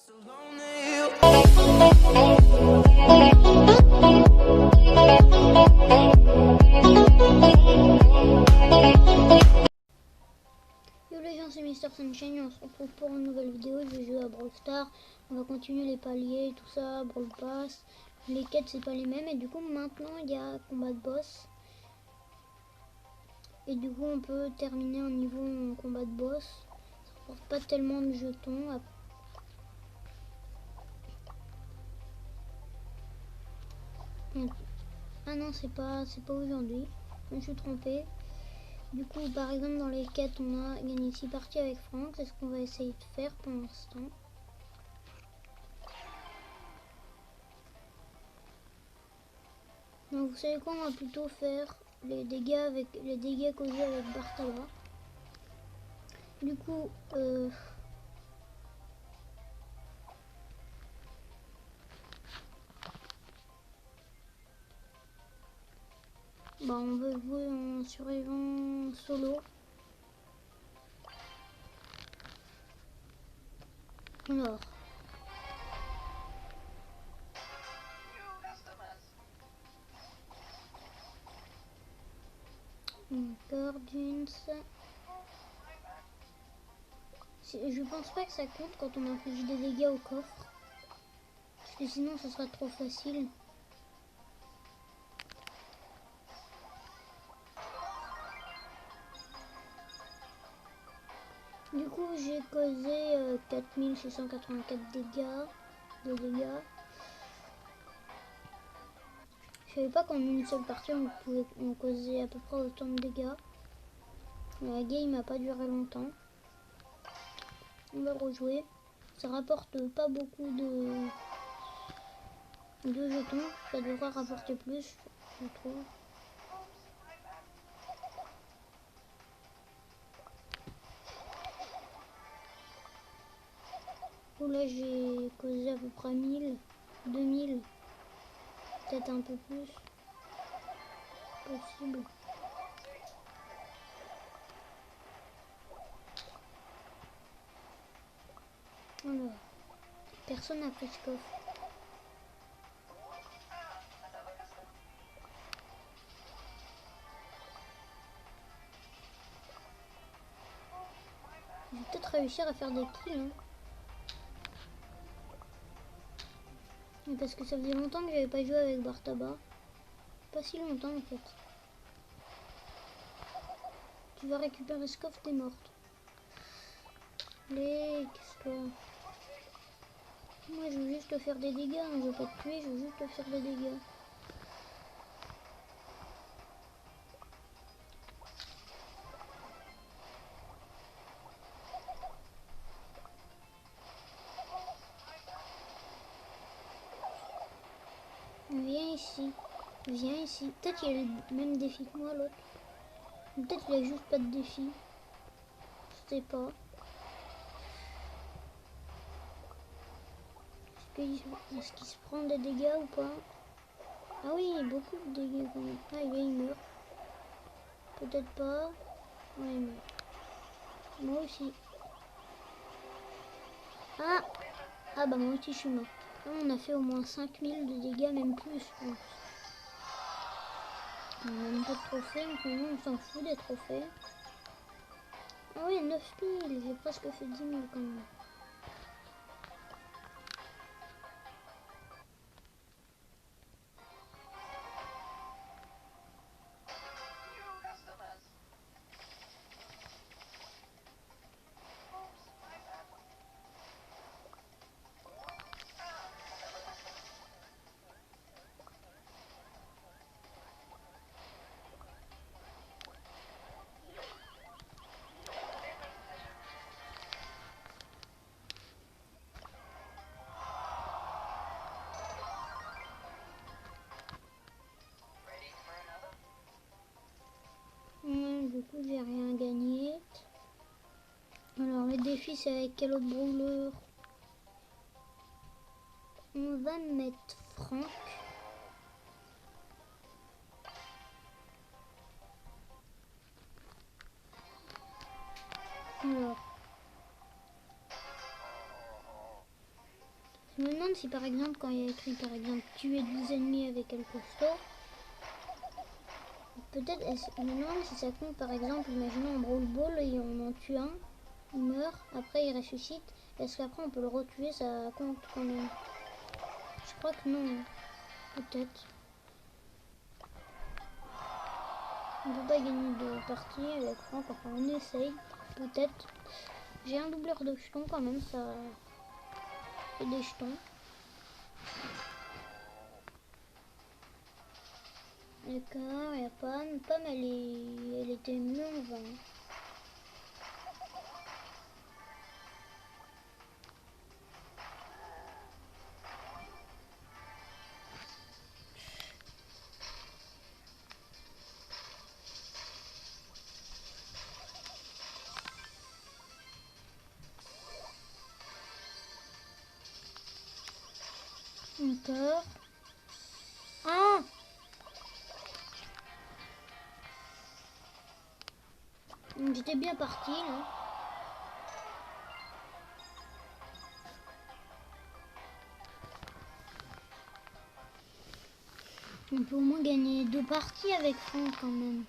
Yo les gens, c'est Mister Sunshine, on se retrouve pour une nouvelle vidéo. Je vais jouer à Brawl Stars, on va continuer les paliers, tout ça, Brawl Pass. Les quêtes c'est pas les mêmes et du coup maintenant il y a combat de boss. Et du coup on peut terminer un niveau en combat de boss. Ça rapporte pas tellement de jetons. Ah non, c'est pas aujourd'hui. Je me suis trompée. Du coup, par exemple, dans les quêtes, on a gagné 6 parties avec Franck. C'est ce qu'on va essayer de faire pour l'instant. Donc, vous savez quoi, on va plutôt faire les dégâts causés avec Bartaba. Du coup, on va jouer en survivant solo. Alors. Guardians. Je pense pas que ça compte quand on inflige des dégâts au coffre. Parce que sinon, ça sera trop facile. Du coup, j'ai causé 4684 dégâts. Je savais pas qu'en une seule partie, on pouvait causer à peu près autant de dégâts. La game n'a pas duré longtemps. On va rejouer. Ça rapporte pas beaucoup de jetons. Ça devrait rapporter plus, je trouve. Là, j'ai causé à peu près 1000, 2000, peut-être un peu plus. Possible. Alors, personne n'a pris ce coffre. Je vais peut-être réussir à faire des kills. Hein. Parce que ça faisait longtemps que j'avais pas joué avec Bartaba. Pas si longtemps en fait. Tu vas récupérer ce coffre, t'es morte. Allez, qu'est-ce que... Moi je veux juste te faire des dégâts, hein. Je veux pas te tuer, je veux juste te faire des dégâts. Viens ici. Viens ici. Peut-être qu'il a le même défi que moi l'autre. Peut-être qu'il a juste pas de défi. Je sais pas. Est-ce qu'il se prend des dégâts ou pas? Ah oui, beaucoup de dégâts quand même. Ah il meurt. Peut-être pas. Ouais, il meurt. Moi aussi. Ah. Ah bah moi aussi je suis mort. On a fait au moins 5000 de dégâts, même plus je pense. On a même pas de trophées, donc on s'en fout des trophées. Ah oui, 9000, j'ai presque fait 10 000 quand même. Du coup, j'ai rien gagné. Alors, le défi, c'est avec quel autre brawler? On va mettre Franck. Alors. Je me demande si par exemple quand il y a écrit par exemple tuer 12 ennemis avec El Costo, peut-être, je me demande si ça compte par exemple, imaginons en Brawl Ball et on en tue un, il meurt, après il ressuscite, est-ce qu'après on peut le retuer, ça compte quand même? Je crois que non, peut-être. On peut pas gagner de partie avec Franck, enfin on essaye, peut-être. J'ai un doubleur de jetons quand même, ça fait des jetons. D'accord, il y a Pam. Pam, elle était mieux en vain. Encore. Ah! J'étais bien parti là. On peut au moins gagner 2 parties avec Franck quand même.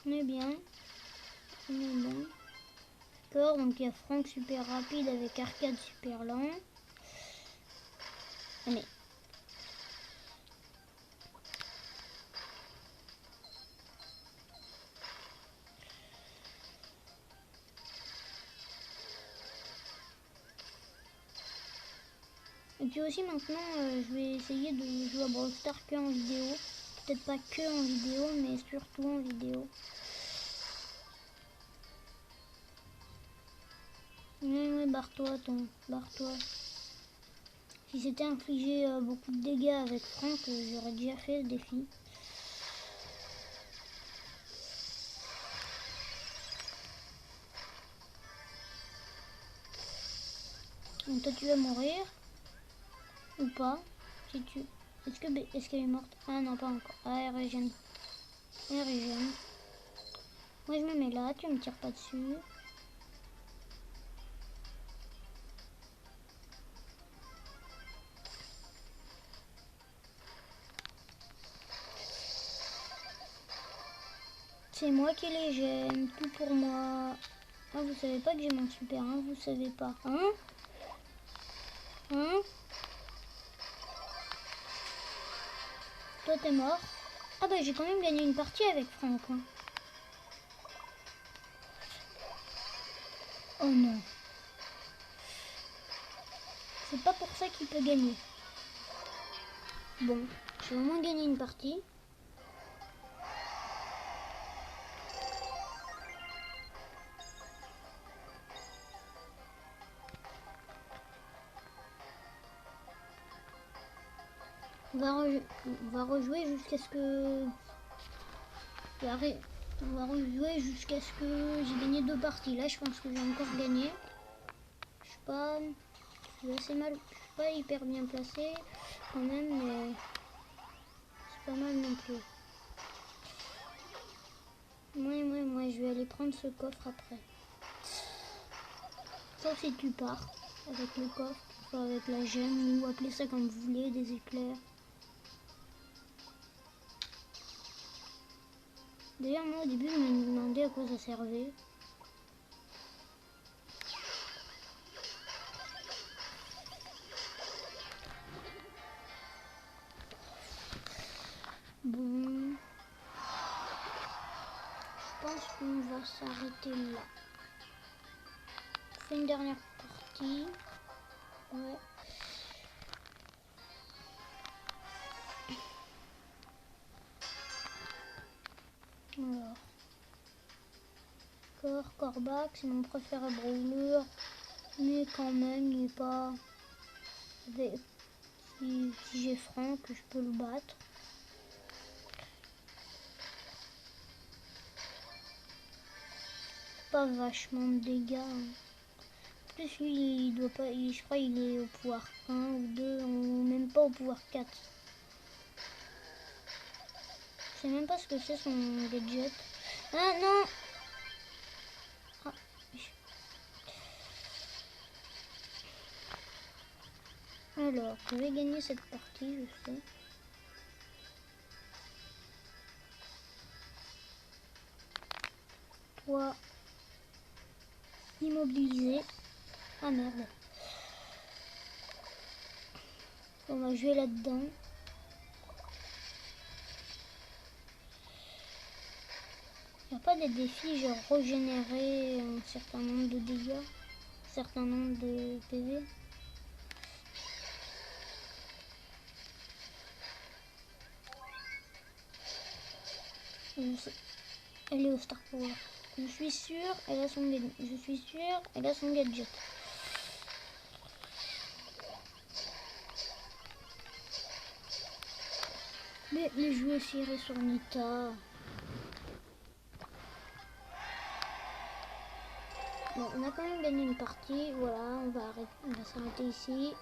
On est bien. On est bon. D'accord, donc il y a Franck super rapide avec Arcade super lent. Allez. Et puis aussi maintenant, je vais essayer de jouer à Brawl Stars que en vidéo. Peut-être pas que en vidéo, mais surtout en vidéo. Ouais, barre-toi, barre-toi. Si c'était infligé beaucoup de dégâts avec Franck, j'aurais déjà fait ce défi. Donc toi tu vas mourir. Ou pas. Si tu... Est-ce qu'elle est morte? Ah non, pas encore. Ah, elle régène. Elle régène. Moi je me mets là, tu me tires pas dessus. C'est moi qui les gêne, tout pour moi. Ah, vous savez pas que j'ai mon super, hein? Vous savez pas, hein? Hein? Toi t'es mort. Ah bah j'ai quand même gagné une partie avec Franck. Hein. Oh non. C'est pas pour ça qu'il peut gagner. Bon, j'ai au moins gagné une partie. On va rejouer jusqu'à ce que... On va rejouer jusqu'à ce que j'ai gagné 2 parties. Là, je pense que j'ai encore gagné. Je suis pas... Je suis assez mal... Je suis pas hyper bien placé quand même, mais... C'est pas mal non plus. Moi, je vais aller prendre ce coffre après. Sauf si tu pars avec le coffre, soit avec la gemme, ou appelez ça comme vous voulez, des éclairs. D'ailleurs, moi au début, je me demandais à quoi ça servait. Bon, je pense qu'on va s'arrêter là. On fait une dernière partie. Ouais. Alors, Corbac, c'est mon préféré brawler, mais quand même, il n'est pas... Si j'ai Franck, je peux le battre. Pas vachement de dégâts. Hein. En plus, lui, il doit pas... je crois qu'il est au pouvoir 1 ou 2, ou même pas au pouvoir 4. Je sais même pas ce que c'est son gadget. Ah non. Ah. Alors, je vais gagner cette partie, je sais. Toi, immobilisé. Ah merde. On va jouer là-dedans. Il n'y a pas des défis genre régénérer un certain nombre de dégâts, un certain nombre de PV. Elle est au Star Power. Je suis sûr, elle a son gadget. Je suis sûr, elle a son gadget. Mais je vais tirer sur Nita. Bon, on a quand même gagné une partie. Voilà, on va s'arrêter ici.